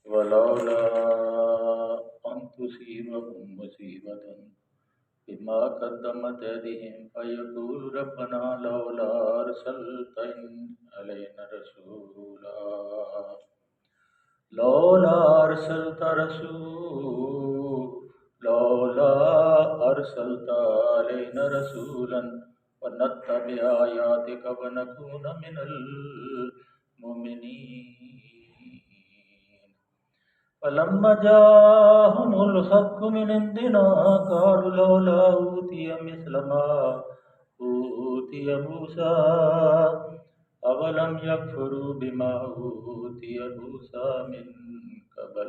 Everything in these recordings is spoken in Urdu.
ولولا أن تصيبهم مصيبة بما قدمت أيديهم فيقول ربنا لولا أرسلت علينا رسولا لولا أرسلت لولا أرسلت علينا رسولا ونتبع آياتك ونكون من المؤمنين فلما جاءهم الحق من عندنا قالوا لولا أوتي مثل ما أوتي موسى أولم يكفروا بما أوتي موسى من قبل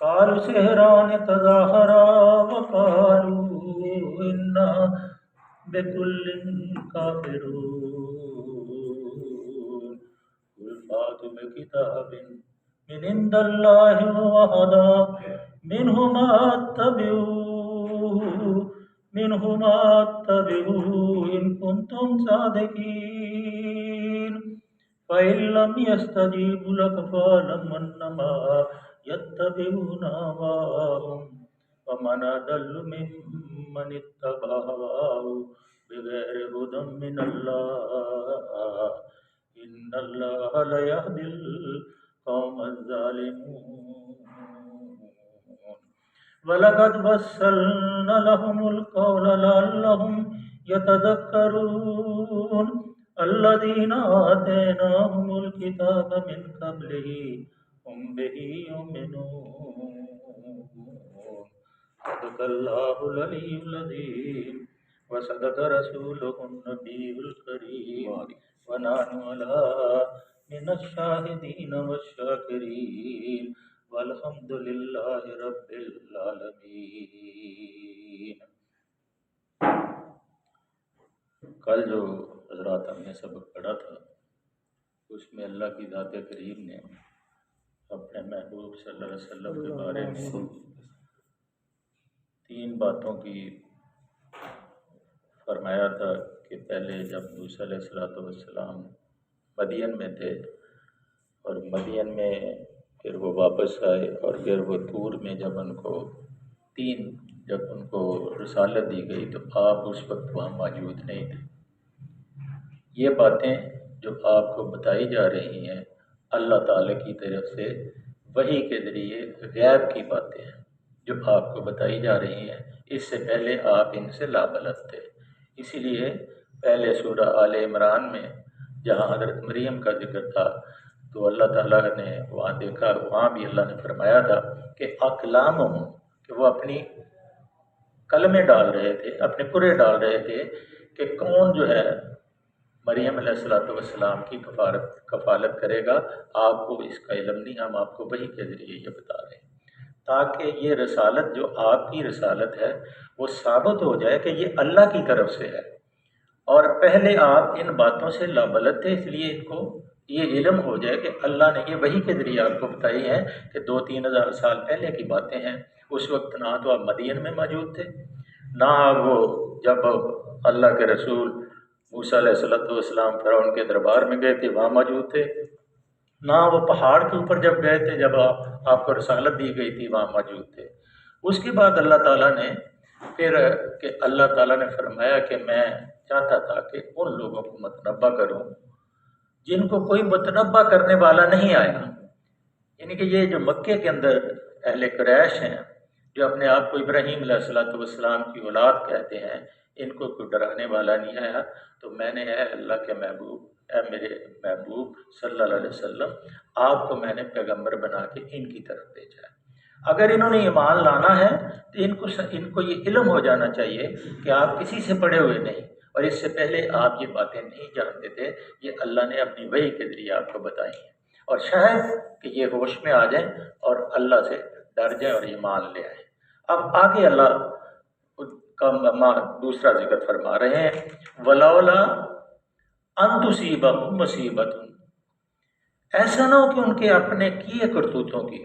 قالوا سحران تظاهرا وقالوا إنا بكل كافرون قل فاتوا بكتاب من عند الله وهدى منه ما اتبعوه إن كنتم صادقين فإن لم يستجيبوا لك فاعلم أنما يتبعون أهواءهم ومن أضل ممن اتبع هواه بغير هدى من الله إن الله لا يهدي القوم الظالمون وَلَقَدْ وَصَّلْنَا لَهُمُ الْقَوْلَ لَعَلَّهُمْ يَتَذَكَّرُونَ الَّذِينَ آتَيْنَاهُمُ الْكِتَابَ مِنْ قَبْلِهِ هُمْ بِهِ يُؤْمِنُونَ صدق الله العلي العظيم وصدق رسوله النبي الكريم ونحن على من الشاهدين والشاكرين والحمد للہ رب العالمین۔ کل جو حضرات ہم نے سبق پڑھا تھا اس میں اللہ کی ذات کریم نے اپنے محبوب صلی اللہ علیہ وسلم کے بارے میں 3 باتوں کی فرمایا تھا کہ پہلے جب موسیٰ علیہ السلام مدین میں تھے اور مدین میں پھر وہ واپس آئے اور پھر وہ طور میں جب ان کو رسالت دی گئی تو آپ اس وقت وہاں موجود نہیں تھے۔ یہ باتیں جو آپ کو بتائی جا رہی ہیں اللہ تعالیٰ کی طرف سے وحی کے ذریعے غیب کی باتیں ہیں جو آپ کو بتائی جا رہی ہیں، اس سے پہلے آپ ان سے لابلد تھے۔ اسی لیے پہلے سورہ آل عمران میں جہاں حضرت مریم کا ذکر تھا تو اللہ تعالیٰ نے وہاں دیکھا، وہاں بھی اللہ نے فرمایا تھا کہ اقلامہم، کہ وہ اپنی قلمیں ڈال رہے تھے، اپنے پورے ڈال رہے تھے کہ کون جو ہے مریم علیہ السلام کی کفالت کرے گا۔ آپ کو اس کا علم نہیں، ہم آپ کو وحی کے ذریعے یہ بتا رہے ہیں تاکہ یہ رسالت جو آپ کی رسالت ہے وہ ثابت ہو جائے کہ یہ اللہ کی طرف سے ہے۔ اور پہلے آپ ان باتوں سے لابلد تھے، اس لیے ان کو یہ علم ہو جائے کہ اللہ نے یہ وحی کے ذریعے آپ کو بتائی ہے کہ 2-3 ہزار سال پہلے کی باتیں ہیں۔ اس وقت نہ تو آپ مدین میں موجود تھے، نہ وہ جب اللہ کے رسول موسیٰ علیہ السلام فرعون کے دربار میں گئے تھے وہاں موجود تھے، نہ وہ پہاڑ کے اوپر جب گئے تھے جب آپ کو رسالت دی گئی تھی وہاں موجود تھے۔ اس کے بعد اللہ تعالیٰ نے پھر کہ اللہ تعالیٰ نے فرمایا کہ میں چاہتا تھا کہ ان لوگوں کو متنبع کروں جن کو کوئی متنبع کرنے والا نہیں آیا، یعنی کہ یہ جو مکے کے اندر اہل قریش ہیں جو اپنے آپ کو ابراہیم علیہ السلام کی اولاد کہتے ہیں، ان کو کوئی ڈرانے والا نہیں آیا، تو میں نے اے اللہ کے محبوب، اے میرے محبوب صلی اللہ علیہ وسلم، آپ کو میں نے پیغمبر بنا کے ان کی طرف بھیجا ہے۔ اگر انہوں نے ایمان لانا ہے تو ان کو یہ علم ہو جانا چاہیے کہ آپ کسی سے پڑے ہوئے نہیں، اور اس سے پہلے آپ یہ باتیں نہیں جانتے تھے، یہ اللہ نے اپنی وحی کے ذریعے آپ کو بتائی ہیں، اور شاید کہ یہ ہوش میں آ جائیں اور اللہ سے ڈر جائیں اور ایمان لے آئیں۔ اب آگے اللہ کا دوسرا ذکر فرما رہے ہیں، وَلَوْلَا أَن تُصِيبَهُم مُّصِيبَةٌ، ایسا نہ ہو کہ ان کے اپنے کیے کرتوتوں کی،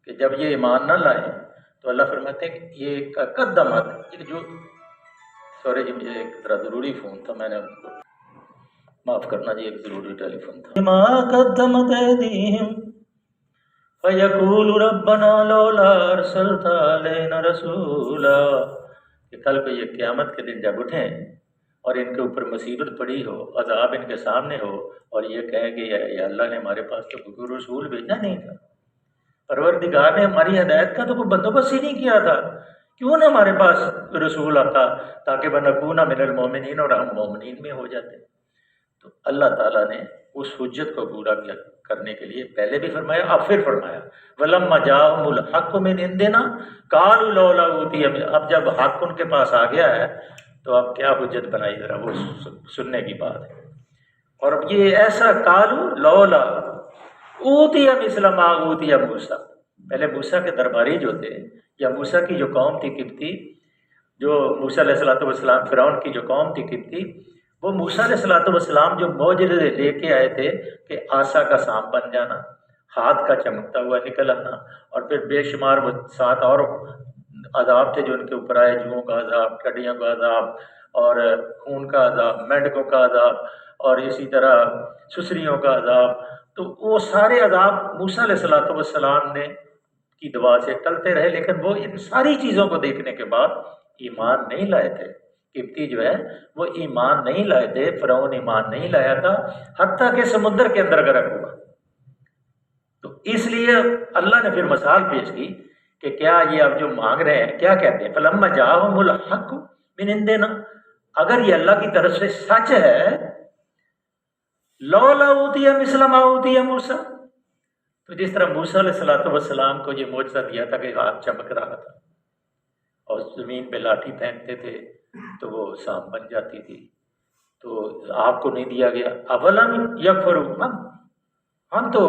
کہ جب یہ ایمان نہ لائیں تو اللہ فرماتے ہیں کہ یہ قدمت، جو سوری جی مجھے ایک ذرا ضروری فون تھا، میں نے معاف کرنا جی، ایک ضروری ٹیلی فون تھا۔ ما قدمت ایدیہم فَيَقُولُ رَبَّنَا لَوْلَا أَرْسَلْتَ عَلَيْنَا رَسُولًا، کہ کل کو یہ قیامت کے دن جب اٹھیں اور ان کے اوپر مصیبت پڑی ہو، عذاب ان کے سامنے ہو، اور یہ کہیں کہ یا اللہ نے ہمارے پاس تو کوئی رسول بھیجا نہیں تھا، پروردگار نے ہماری ہدایت کا تو کوئی بندوبست ہی نہیں کیا تھا، کیوں نہ ہمارے پاس رسول آتا تاکہ بنکون من المومنین، اور ہم مومنین میں ہو جاتے۔ تو اللہ تعالیٰ نے اس حجت کو پورا کرنے کے لیے پہلے بھی فرمایا، اب پھر فرمایا وَلَمَّا جَاءَهُمُ الْحَقُّ مِنْ عِنْدِنَا قَالُوا لَوْلَا أُوتِيَ مِثْلُ، اب جب حق ان کے پاس آ گیا ہے تو اب کیا حجت بنائی، ذرا وہ سننے کی بات ہے۔ اور اب یہ ایسا قالوا لولا اوتي مثل ما اوتي موسیٰ، پہلے موسیٰ کے درباری جو تھے یا موسیٰ کی جو قوم تھی قبطی، جو موسیٰ علیہ السلام فرعون کی جو قوم تھی قبطی، وہ موسیٰ علیہ السلام جو معجزے لے کے آئے تھے کہ عصا کا سانپ بن جانا، ہاتھ کا چمکتا ہوا نکل آنا، اور پھر بے شمار وہ 7 اور عذاب تھے جو ان کے اوپر آئے، جوؤں کا عذاب، ٹڈیوں کا عذاب، اور خون کا عذاب، مینڈکوں کا عذاب، اور اسی طرح سسریوں کا عذاب، تو وہ سارے عذاب موسیٰ علیہ السلام نے کی دعا سے ٹلتے رہے، لیکن وہ ان ساری چیزوں کو دیکھنے کے بعد ایمان نہیں لائے تھے۔ قبطی جو ہے وہ ایمان نہیں لائے تھے، فرعون ایمان نہیں لایا تھا، حتیٰ کہ سمندر کے اندر غرق ہوا۔ تو اس لیے اللہ نے پھر مثال پیش کی کہ کیا یہ اب جو مانگ رہے ہیں کیا کہتے ہیں، فَلَمَّا جَاءَهُمُ الْحَقُّ مِنْ عِنْدِنَا، اگر یہ اللہ کی طرف سے سچ ہے، لَوْلَا أُوتِيَ مِثْلَ مَا أُوتِيَ موسیٰ، تو جس طرح موسیٰ علیہ السلام کو یہ معجزہ دیا تھا کہ ہاتھ چمک رہا تھا اور زمین پہ لاٹھی پھینکتے تھے تو وہ سانپ بن جاتی تھی، تو آپ کو نہیں دیا گیا۔ اولم یکفروا، ہم تو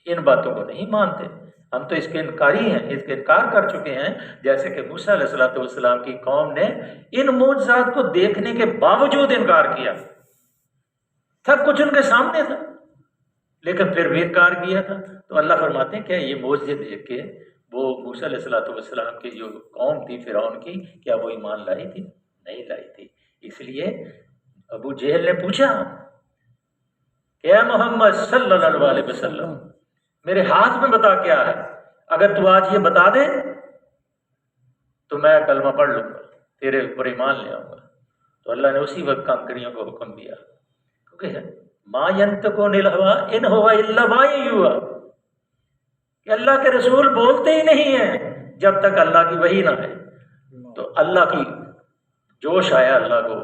ان باتوں کو نہیں مانتے، ہم تو اس کے انکاری ہیں، اس کے انکار کر چکے ہیں، جیسے کہ موسیٰ علیہ السلام کی قوم نے ان معجزات کو دیکھنے کے باوجود انکار کیا، سب کچھ ان کے سامنے تھا لیکن پھر بھی انکار کیا تھا۔ تو اللہ فرماتے ہیں کہ یہ معجزے دیکھ کے وہ موسیٰ علیہ السلام کی جو قوم تھی فرعون کی، کیا وہ ایمان لائی تھی؟ نہیں لائی تھی۔ اس لیے ابو جہل نے پوچھا کہ اے محمد صلی اللہ علیہ وسلم میرے ہاتھ میں بتا کیا ہے، اگر تو آج یہ بتا دے تو میں کلمہ پڑھ لوں گا، تیرے اوپر ایمان لے آؤں گا۔ تو اللہ نے اسی وقت کنکریوں کو حکم دیا، کیونکہ ما ينطق عن الهوى ان هو الا وحی یوحی، کہ اللہ کے رسول بولتے ہی نہیں ہیں جب تک اللہ کی وحی نہ ہے۔ تو اللہ کی جوش آیا اللہ کو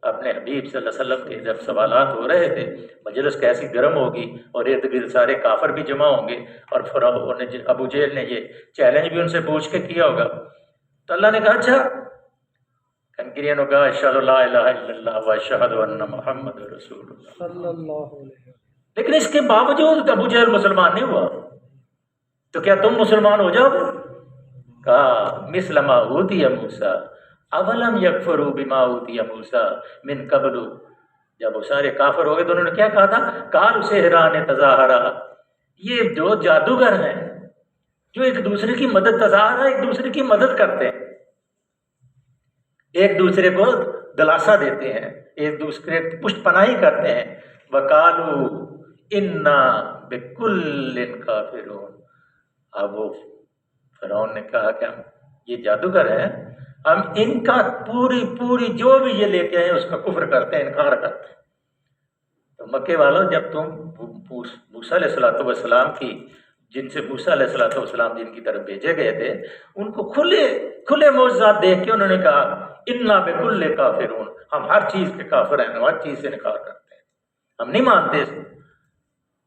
اپنے حبیب صلی اللہ علیہ وسلم کے، جب سوالات ہو رہے تھے، مجلس کیسی گرم ہوگی اور ارد گرد سارے کافر بھی جمع ہوں گے، اور فرعون ابو جہل نے یہ چیلنج بھی ان سے پوچھ کے کیا ہوگا، تو اللہ نے کہا اچھا، کنکریوں نے کہا اشہد لا الہ الا اللہ و اشہد ان محمد رسول اللہ صلی اللہ علیہ وسلم، لیکن اس کے باوجود ابو جہل مسلمان نہیں ہوا۔ تو کیا تم مسلمان ہو جاؤ؟ کہا مثل ما اوتی موسیٰ اولم یکفروا بما اوتی موسیٰ من قبل، جب وہ سارے کافر ہو گئے تو انہوں نے کیا کہا تھا، قالوا سحران تظاہرا، یہ جو جادوگر ہیں جو ایک دوسرے کی مدد، تظاہرا ایک دوسرے کی مدد کرتے ہیں، ایک دوسرے کو دلاسا دیتے ہیں، ایک دوسرے کی پشت پناہی کرتے ہیں، وقالوا انا بکل کافرون، اب وہ فرعون نے کہا کہ ہم یہ جادوگر ہیں، ہم ان کا پوری جو بھی یہ لے کے آئے اس کا کفر کرتے ہیں، انکار کرتے ہیں۔ تو مکے والوں، جب تم موسیٰ علیہ السلام کی، جن سے موسیٰ علیہ السلام جن کی طرف بھیجے گئے تھے، ان کو کھلے معجزات دیکھ کے انہوں نے کہا انا بکل کافرون، ہم ہر چیز کے کافر ہیں، ہم ہر چیز سے انکار کرتے ہیں، ہم نہیں مانتے اس کو۔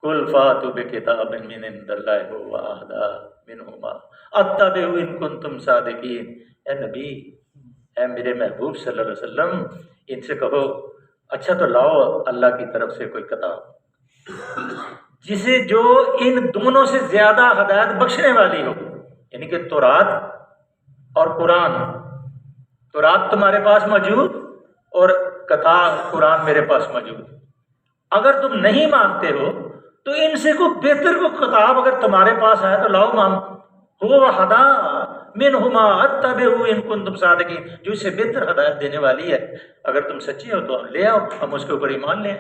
قل فاتوا بکتاب من عند اللہ هو اہدی منہما اتبعوا ان کنتم صادقین، اے نبی، اے میرے محبوب صلی اللہ علیہ وسلم، ان سے کہو اچھا تو لاؤ اللہ کی طرف سے کوئی کتاب جسے جو ان دونوں سے زیادہ ہدایت بخشنے والی ہو، یعنی کہ تورات اور قرآن۔ تورات تمہارے پاس موجود اور کتاب قرآن میرے پاس موجود، اگر تم نہیں مانتے ہو تو ان سے کوئی بہتر کو کتاب اگر تمہارے پاس ہے تو لاؤ، هو ہدا منہما اتبعوا ان کنتم صادقین، جو اس سے بہتر ہدایت دینے والی ہے، اگر تم سچے ہو تو لے آؤ، ہم اس کے اوپر ایمان لیں،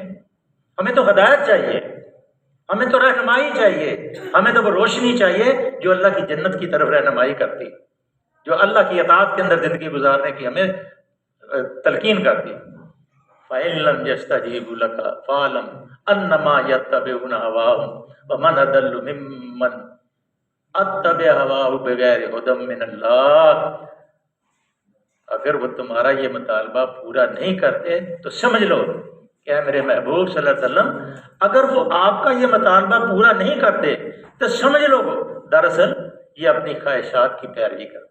ہمیں تو ہدایت چاہیے، ہمیں تو رہنمائی چاہیے، ہمیں تو وہ روشنی چاہیے جو اللہ کی جنت کی طرف رہنمائی کرتی، جو اللہ کی اطاعت کے اندر زندگی گزارنے کی ہمیں تلقین کرتی۔ فَإِن لَّمْ يَسْتَجِيبُوا لَكَ فَاعْلَمْ أَنَّمَا يَتَّبِعُونَ هَوَاهُمْ وَمَنْ أَضَلُّ مِمَّنِ اتَّبَعَ هَوَاهُ بِغَيْرِ هُدًى مِّنَ اللَّهِ۔ اگر وہ تمہارا یہ مطالبہ پورا نہیں کرتے تو سمجھ لو کہ اے میرے محبوب صلی اللہ علیہ وسلم، اگر وہ آپ کا یہ مطالبہ پورا نہیں کرتے تو سمجھ لو وہ دراصل یہ اپنی خواہشات کی پیروی کرتے۔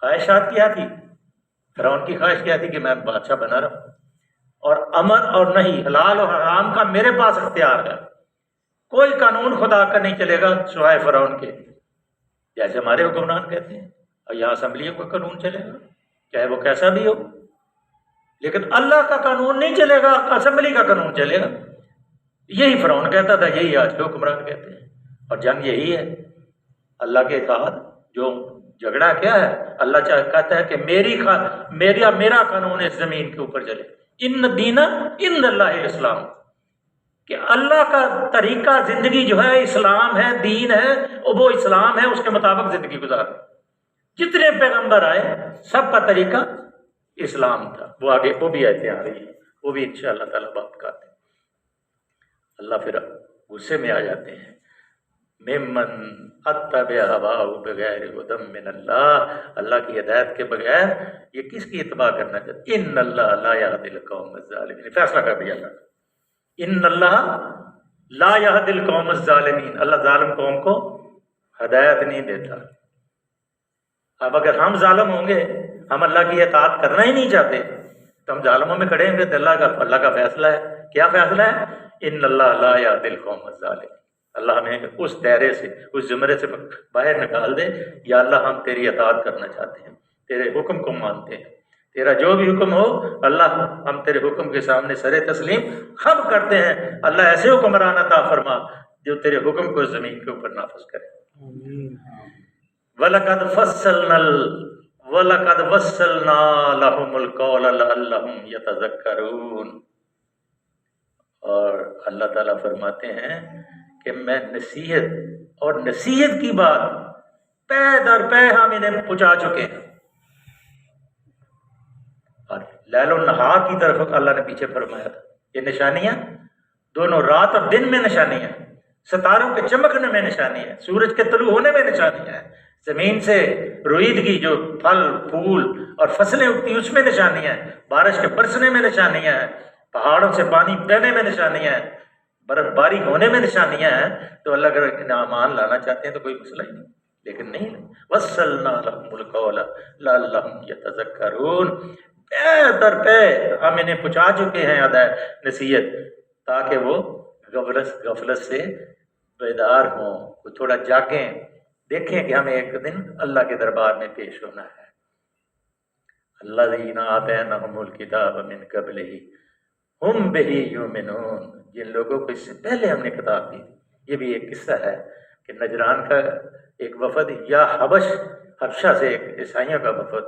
خواہشات کیا تھی؟ فرعون کی خواہش کیا تھی کہ میں بادشاہ بنا رہا ہوں، اور امر اور نہیں، حلال اور حرام کا میرے پاس اختیار ہے، کوئی قانون خدا کا نہیں چلے گا سوائے فرعون کے، جیسے ہمارے حکمران کہتے ہیں، اور یہاں اسمبلیوں کا قانون چلے گا چاہے وہ کیسا بھی ہو، لیکن اللہ کا قانون نہیں چلے گا، اسمبلی کا قانون چلے گا۔ یہی فرعون کہتا تھا، یہی آج کے حکمران کہتے ہیں، اور جنگ یہی ہے اللہ کے ساتھ۔ جو جھگڑا کیا ہے؟ اللہ کہتا ہے کہ میرا قانون اس زمین کے اوپر چلے، ان الدین عند اللہ الاسلام، کہ اللہ کا طریقہ زندگی جو ہے اسلام ہے، دین ہے، وہ اسلام ہے، اس کے مطابق زندگی گزارنا۔ جتنے پیغمبر آئے سب کا طریقہ اسلام تھا۔ وہ آگے وہ بھی آیتیں آ رہی ہیں، وہ بھی انشاءاللہ تعالیٰ بات کرتے ہیں۔ اللہ پھر غصے میں آ جاتے ہیں، ممن اتبع ہواہ بغیر ہدی من اللہ، اللہ کی ہدایت کے بغیر یہ کس کی اتباع کرنا چاہتے؟ ان اللہ لا یہدی القوم الظالمین، فیصلہ کر دیا اللہ، ان اللہ لا یہدی القوم الظالمین، اللہ ظالم قوم کو ہدایت نہیں دیتا۔ اب اگر ہم ظالم ہوں گے، ہم اللہ کی اطاعت کرنا ہی نہیں چاہتے، تو ہم ظالموں میں کھڑے ہیں گے، تو اللہ کا فیصلہ ہے۔ کیا فیصلہ ہے؟ ان اللہ لا یہدی القوم الظالمین، اللہ ہمیں اس دائرے سے، اس زمرے سے باہر نکال دے۔ یا اللہ ہم تیری اطاعت کرنا چاہتے ہیں، تیرے حکم کو مانتے ہیں، تیرا جو بھی حکم ہو اللہ ہم تیرے حکم کے سامنے سر تسلیم خم کرتے ہیں۔ اللہ ایسے حکمران عطا فرما جو تیرے حکم کو زمین کے اوپر نافذ کرے۔ وَلَقَدْ وَصَّلْنَا لَهُمُ الْقَوْلَ لَعَلَّهُمْ يَتَذَكَّرُونَ، اور اللہ تعالیٰ فرماتے ہیں کہ میں نصیحت اور نصیحت کی بات پے در پے ہم انہیں پہنچا چکے ہیں۔ اور لیل و نہار کی طرف اللہ نے پیچھے فرمایا تھا، یہ نشانیاں دونوں رات اور دن میں نشانیاں، ستاروں کے چمکنے میں نشانی ہے، سورج کے طلوع ہونے میں نشانیاں ہیں، زمین سے رویدگی جو پھل پھول اور فصلیں اگتی اس میں نشانیاں ہیں، بارش کے برسنے میں نشانیاں ہیں، پہاڑوں سے پانی بہنے میں نشانیاں ہیں، برف باری ہونے میں نشانیاں ہیں۔ تو اللہ اگر انعامان لانا چاہتے ہیں تو کوئی مسئلہ ہی نہیں، لیکن نہیں۔ وَصَّلْنَا لَهُمُ الْقَوْلَ لَعَلَّهُمْ يَتَذَكَّرُونَ، پے در پے ہم انہیں پہنچا چکے ہیں نصیحت، تاکہ وہ غفلت سے بیدار ہوں، وہ تھوڑا جاگیں، دیکھیں کہ ہمیں ایک دن اللہ کے دربار میں پیش ہونا ہے۔ الَّذِينَ آتَيْنَاهُمُ الْكِتَابَ مِنْ قَبْلِهِ ہم بِهِ یؤمنون، جن لوگوں کو اس سے پہلے ہم نے کتاب دی تھی۔ یہ بھی ایک قصہ ہے کہ نجران کا ایک وفد یا حبشہ سے ایک عیسائیوں کا وفد،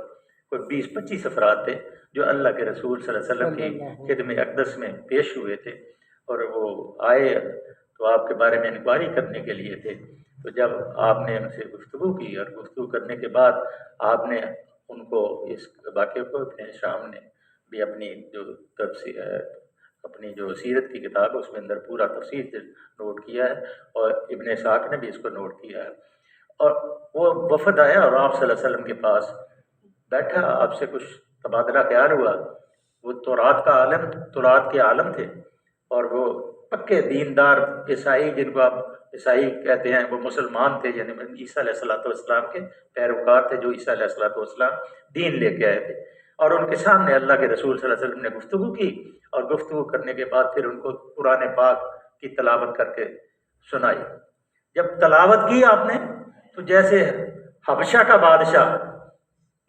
کوئی 20-25 افراد تھے جو اللہ کے رسول صلی اللہ علیہ وسلم کی خدمت اقدس میں پیش ہوئے تھے، اور وہ آئے تو آپ کے بارے میں انکوائری کرنے کے لیے تھے۔ تو جب آپ نے ان سے گفتگو کی، اور گفتگو کرنے کے بعد آپ نے ان کو اس واقعے کو اپنے شام نے بھی اپنی جو تفسیر اپنی جو سیرت کی کتاب ہے اس میں اندر پورا تفصیل سے نوٹ کیا ہے، اور ابن اسحاق نے بھی اس کو نوٹ کیا ہے۔ اور وہ وفد آیا اور آپ صلی اللہ علیہ وسلم کے پاس بیٹھا، آپ سے کچھ تبادلہ خیال ہوا۔ وہ تورات کے عالم تھے، اور وہ پکے دیندار عیسائی، جن کو آپ عیسائی کہتے ہیں، وہ مسلمان تھے، یعنی عیسیٰ علیہ السلام کے پیروکار تھے، جو عیسیٰ علیہ السلام دین لے کے آئے تھے۔ اور ان کے سامنے اللہ کے رسول صلی اللہ علیہ وسلم نے گفتگو کی، اور گفتگو کرنے کے بعد پھر ان کو قرآن پاک کی تلاوت کر کے سنائی۔ جب تلاوت کی آپ نے تو جیسے حبشہ کا بادشاہ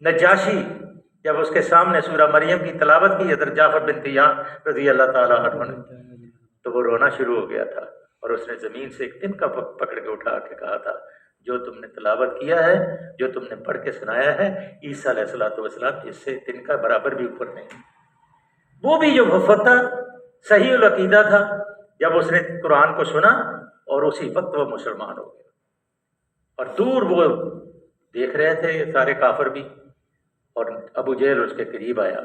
نجاشی جب اس کے سامنے سورہ مریم کی تلاوت کی حضرت جعفر بن طیار رضی اللہ تعالیٰ عنہ نے، تو وہ رونا شروع ہو گیا تھا، اور اس نے زمین سے ایک تنکا پکڑ کے اٹھا کے کہا تھا، جو تم نے تلاوت کیا ہے، جو تم نے پڑھ کے سنایا ہے، عیسیٰ علیہ السلام اس سے تنکا برابر بھی اوپر نہیں۔ وہ بھی جو وفد تھا، صحیح العقیدہ تھا، جب اس نے قرآن کو سنا اور اسی وقت وہ مسلمان ہو گیا. اور دور وہ دیکھ رہے تھے سارے کافر بھی، اور ابو جہل اس کے قریب آیا.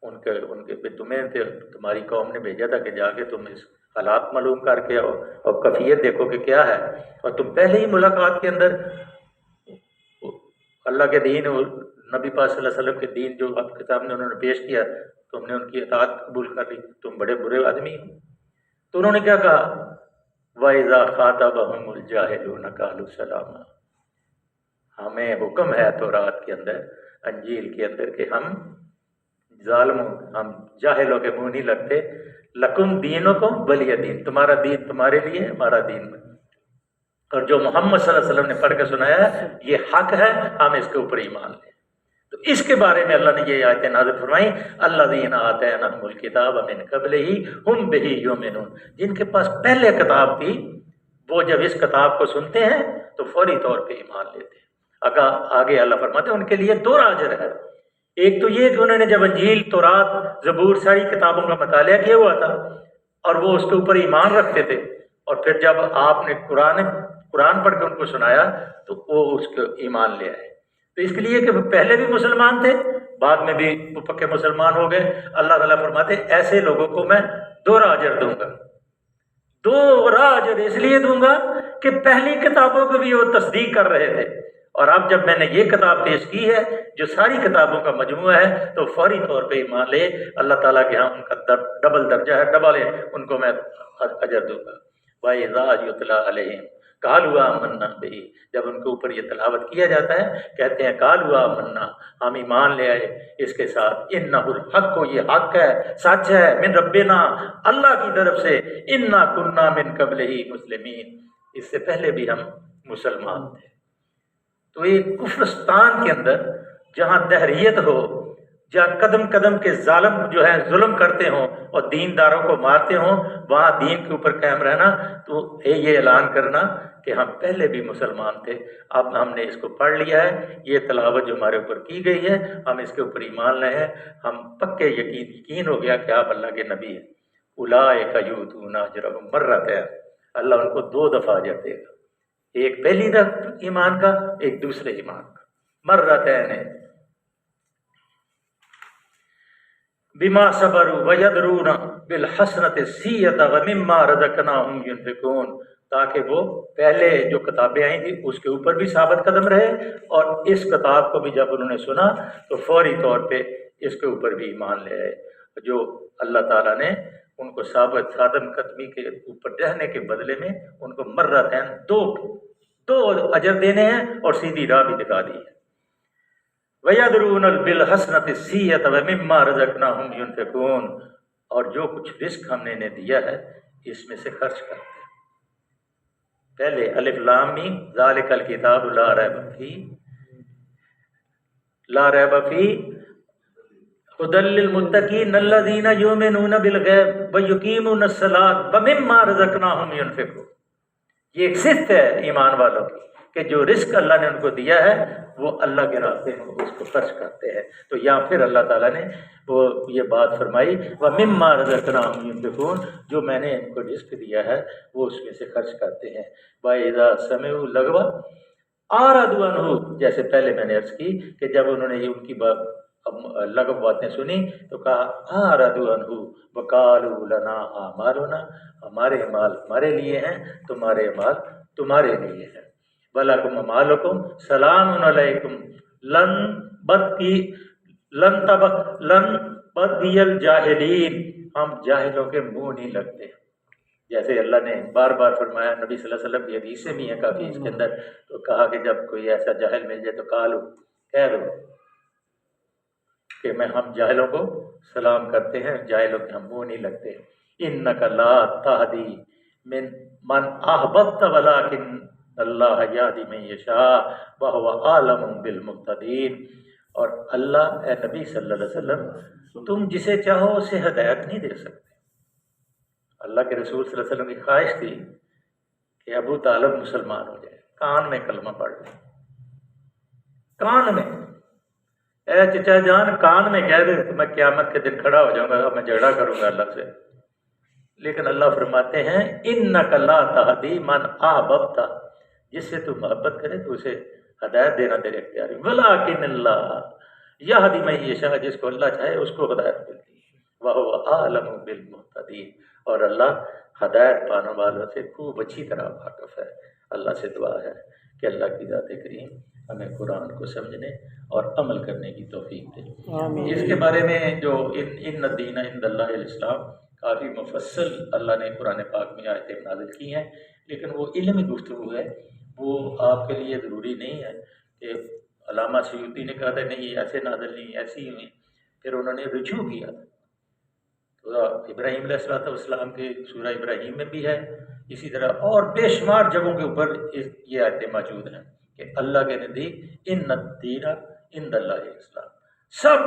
ان کے پہ تمہاری قوم نے بھیجا تھا کہ جا کے تم اس حالات معلوم کر کے آؤ اور کیفیت دیکھو کہ کیا ہے، اور تم پہلے ہی ملاقات کے اندر اللہ کے دین اور نبی پاک صلی اللہ علیہ وسلم کے دین جو آپ کے سامنے انہوں نے پیش کیا تم نے ان کی اطاعت قبول کر لی، تم بڑے برے آدمی ہو. تو انہوں نے کیا کہا، وَإِذَا خَاطَبَهُمُ الْجَاهِلُونَ قَالُوا سَلَامًا. ہمیں حکم ہے تورات کے اندر، انجیل کے اندر، کہ ہم ظالموں، ہم جاہلوں کے منہ نہیں لگتے. لکم دینکم ولی دین، تمہارا دین تمہارے لیے، ہمارا دین. اور جو محمد صلی اللہ علیہ وسلم نے پڑھ کے سنایا ہے یہ حق ہے، ہم اس کے اوپر ایمان لیں. تو اس کے بارے میں اللہ نے یہ آیتیں نازل فرمائیں، الذین آتیناہم الکتاب من قبلہ ہم بہ یؤمنون. جن کے پاس پہلے کتاب تھی وہ جب اس کتاب کو سنتے ہیں تو فوری طور پہ ایمان لیتے ہیں. آگے اللہ فرماتے ہیں ان کے لیے دو اجر ہے. ایک تو یہ کہ انہوں نے جب انجیل، تورات، زبور، ساری کتابوں کا مطالعہ کیا ہوا تھا اور وہ اس کے اوپر ایمان رکھتے تھے، اور پھر جب آپ نے قرآن پڑھ کے ان کو سنایا تو وہ اس کو ایمان لے آئے. تو اس کے لیے کہ وہ پہلے بھی مسلمان تھے، بعد میں بھی وہ پکے مسلمان ہو گئے. اللہ تعالیٰ فرماتے ہیں ایسے لوگوں کو میں دوہرا اجر دوں گا. دوہرا اجر اس لیے دوں گا کہ پہلی کتابوں کو بھی وہ تصدیق کر رہے تھے، اور اب جب میں نے یہ کتاب پیش کی ہے جو ساری کتابوں کا مجموعہ ہے تو فوری طور پہ ایمان لے. اللہ تعالیٰ کے ہاں ان کا ڈبل درجہ ہے، ڈبل ہے، ان کو میں اجر دوں گا. وَإِذَا يُتْلَىٰ عَلَيْهِمْ قَالُوا آمَنَّا بِهِ. جب ان کے اوپر یہ تلاوت کیا جاتا ہے کہتے ہیں قَالُوا آمَنَّا، ہم ایمان لے آئے اس کے ساتھ. إِنَّهُ الْحَقُّ، یہ حق ہے، سچ ہے، من ربنا، اللہ کی طرف سے. إِنَّا كُنَّا مِن قَبْلِهِ مُسْلِمِينَ، اس سے پہلے بھی ہم مسلمان تھے. تو ایک کفرستان کے اندر جہاں دہریت ہو، جہاں قدم قدم کے ظالم جو ہے ظلم کرتے ہوں اور دینداروں کو مارتے ہوں، وہاں دین کے اوپر قائم رہنا. تو یہ اعلان کرنا کہ ہم پہلے بھی مسلمان تھے، اب ہم نے اس کو پڑھ لیا ہے، یہ تلاوت جو ہمارے اوپر کی گئی ہے ہم اس کے اوپر ایمان لائے ہیں، ہم پکے یقین ہو گیا کہ آپ اللہ کے نبی ہیں. اولئک یؤتون اجرهم مرتین، اللہ ان کو 2 دفعہ اجر دے گا، ایک پہلی دفعہ ایمان کا، ایک دوسرے ایمان کا. مرتین بما صبروا ویدرون بالحسنۃ السیئۃ ومما رزقناہم ینفقون، تاکہ وہ پہلے جو کتابیں آئی تھیں اس کے اوپر بھی ثابت قدم رہے، اور اس کتاب کو بھی جب انہوں نے سنا تو فوری طور پہ اس کے اوپر بھی ایمان لے آئے. جو اللہ تعالیٰ نے ان کو ثابت قدمی کے اوپر رہنے کے بدلے میں ان کو مرتین 2 اجر دینے ہیں اور سیدھی راہ بھی دکھا دی ہے. وَيَدْرُونَ بِالْحَسْنَةِ السِّيَّةَ وَمِمَّا رَزَقْنَاهُمْ يُنْفِقُونَ، اور جو کچھ رزق ہم نے انہیں دیا ہے اس میں سے خرچ کرتے ہیں. پہلے الف لام میم ذالک الکتاب لا ریب فیہ ھدی للمتقین الذین یؤمنون بالغیب ویقیمون الصلاۃ ومما رزقناہم ینفقون. یہ ایک صفت ہے ایمان والوں کی کہ جو رزق اللہ نے ان کو دیا ہے وہ اللہ کے راستے میں اس کو خرچ کرتے ہیں. تو یہاں پھر اللہ تعالیٰ نے وہ یہ بات فرمائی وَمِمَّا رَزَقْنَاهُمْ يُنْفِقُونَ، جو میں نے ان کو رزق دیا ہے وہ اس میں سے خرچ کرتے ہیں. وَإِذَا سَمِعُوا اللَّغْوَ أَعْرَضُوا عَنْهُ، جیسے پہلے میں نے عرض کی کہ جب انہوں نے ان کی لغو باتیں سنی تو کہا أَعْرَضُوا عَنْهُ وَقَالُوا لَنَا أَعْمَالُنَا، ہمارے اعمال ہمارے لیے ہیں، تمہارے اعمال تمہارے لیے ہیں. وَلَكُمْ أَعْمَالُكُمْ سَلَامٌ عَلَيْكُمْ لَن تَبْغِيَ الْجَاهِلِينَ، ہم جاہلوں کے منہ نہیں لگتے. جیسے اللہ نے بار بار فرمایا، نبی صلی اللہ علیہ وسلم کی حدیثیں بھی ہیں کافی اس کے اندر، تو کہا کہ جب کوئی ایسا جاہل مل جائے تو کہہ دو کہ ہم جاہلوں کو سلام کرتے ہیں، جاہلوں کے ہم منہ نہیں لگتے. إِنَّكَ لَا تَهْدِي مَنْ أَحْبَبْتَ وَلَكِنَّ اللَّهَ يَهْدِي مَن يَشَاءُ وَهُوَ أَعْلَمُ بِالْمُهْتَدِينَ. اور اللہ، اے نبی صلی اللہ علیہ وسلم، تم جسے چاہو اسے ہدایت نہیں دے سکتے. اللہ کے رسول صلی اللہ علیہ وسلم کی خواہش تھی کہ ابو طالب مسلمان ہو جائے، کان میں کلمہ پڑھ لیں، کان میں. اے چچا جان کان میں کہہ دے تو میں قیامت کے دن کھڑا ہو جاؤں گا، میں جھگڑا کروں گا اللہ سے. لیکن اللہ فرماتے ہیں انک لا تہدی من احببت، جس سے تو محبت کرے تو اسے ہدایت دینا تیرے اختیار ہے، ولکن اللہ یہدی من یشاء، جس کو اللہ چاہے اس کو ہدایت ملتی ہے، وہو اعلم بالمہتدین، اور اللہ ہدایت پانے والوں سے خوب اچھی طرح واقف ہے۔ اللہ سے دعا ہے کہ اللہ کی ذات کریم ہمیں قرآن کو سمجھنے اور عمل کرنے کی توفیق دے۔ اس کے بارے میں جو ان الدین عند اللہ الاسلام، کافی مفصل اللہ نے قرآن پاک میں آیتیں نازل کی ہیں، لیکن وہ علمی گفتگو ہے، وہ آپ کے لیے ضروری نہیں ہے کہ علامہ سیوطی نے کہا تھا نہیں یہ ایسے نازل نہیں ایسی ہوئی، پھر انہوں نے رجوع کیا تھا۔ تو ابراہیم علیہ السلام کے سورہ ابراہیم میں بھی ہے، اسی طرح اور بے شمار جگہوں کے اوپر یہ آیتیں موجود ہیں کہ اللہ کے نزدیک ان الدین عند اللہ الاسلام، سب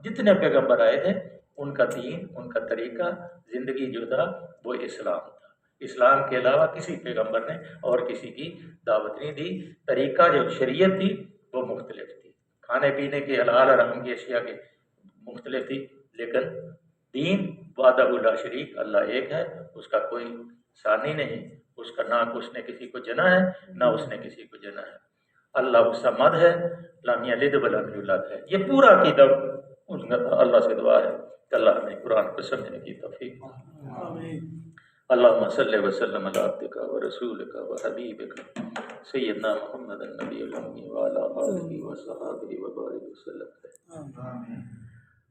جتنے پیغمبر آئے تھے ان کا دین، ان کا طریقہ زندگی جو تھا وہ اسلام تھا۔ اسلام کے علاوہ کسی پیغمبر نے اور کسی کی دعوت نہیں دی، طریقہ جو شریعت تھی وہ مختلف تھی، کھانے پینے کے حلال حرام کی اشیاء کے مختلف تھی، لیکن دین وحدہ لا شریک، اللہ ایک ہے، اس کا کوئی ثانی نہیں، اس کا نہ اس نے کسی کو جنا ہے نہ اس نے کسی کو جنا ہے، اللہ صمد ہے، لم یلد ولم یولد ہے، یہ پورا عقیدہ اللہ سے دعا ہے کہ اللہ ہمیں قرآن کو سمجھنے کی توفیق دے۔ اللہم صلی وسلم علی عبدک و رسولک و حبیبک سیدنا محمد النبی الامی وعلی آلہ وصحبہ وبارک وسلم۔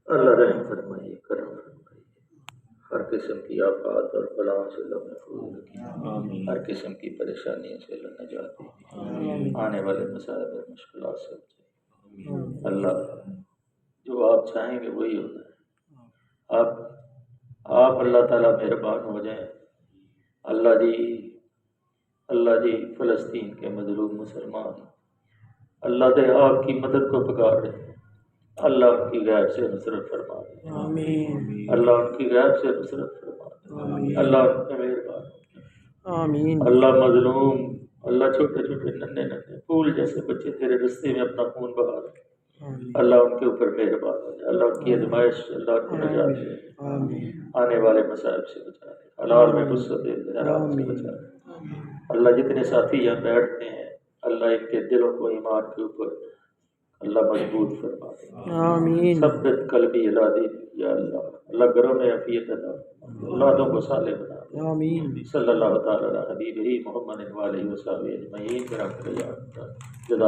اللہ رحم فرمائیے، کرم فرمائیے، ہر قسم کی آفات اور بلاؤں سے اللہ محفوظ رکھیے، ہر قسم کی پریشانیوں سے اللہ نجات دیجیے، آنے والے مسائل اور مشکلات سے بچائیے۔ اللہ جو آپ چاہیں گے وہی ہونا ہے، آپ اللہ تعالیٰ مہربان ہو جائیں۔ اللہ جی فلسطین کے مظلوم مسلمان اللہ دے آپ کی مدد کو پکار رہے ہیں، اللہ ان کی غیب سے نصرت فرما دے، اللہ ان کی غیب سے نصرت فرما دے، اللہ ان پہ مہربان ہو، اللہ مظلوم، اللہ چھوٹے چھوٹے ننھے پھول جیسے بچے تیرے رستے میں اپنا خون بہا رہے ہیں، اللہ ان کے اوپر مہربان ہو جائے، اللہ ان کی آزمائش سے اللہ ان کو نجات دے، آنے والے مصائب سے بچا دے، حلال میں وسعت دے، حرام سے بچا دے۔ اللہ جتنے ساتھی یہاں بیٹھتے ہیں اللہ ان کے دلوں کو ایمان کے اوپر اللہ مضبوط فرما دے، ثبت قلبی علی دینک یا اللہ، اللہ گھروں میں عافیت عطا، اولادوں کو صالح بنا دے، صلی اللہ تعالی علی حبیبہ محمد وآلہ وصحبہ اجمعین برحمتک یا ارحم الراحمین۔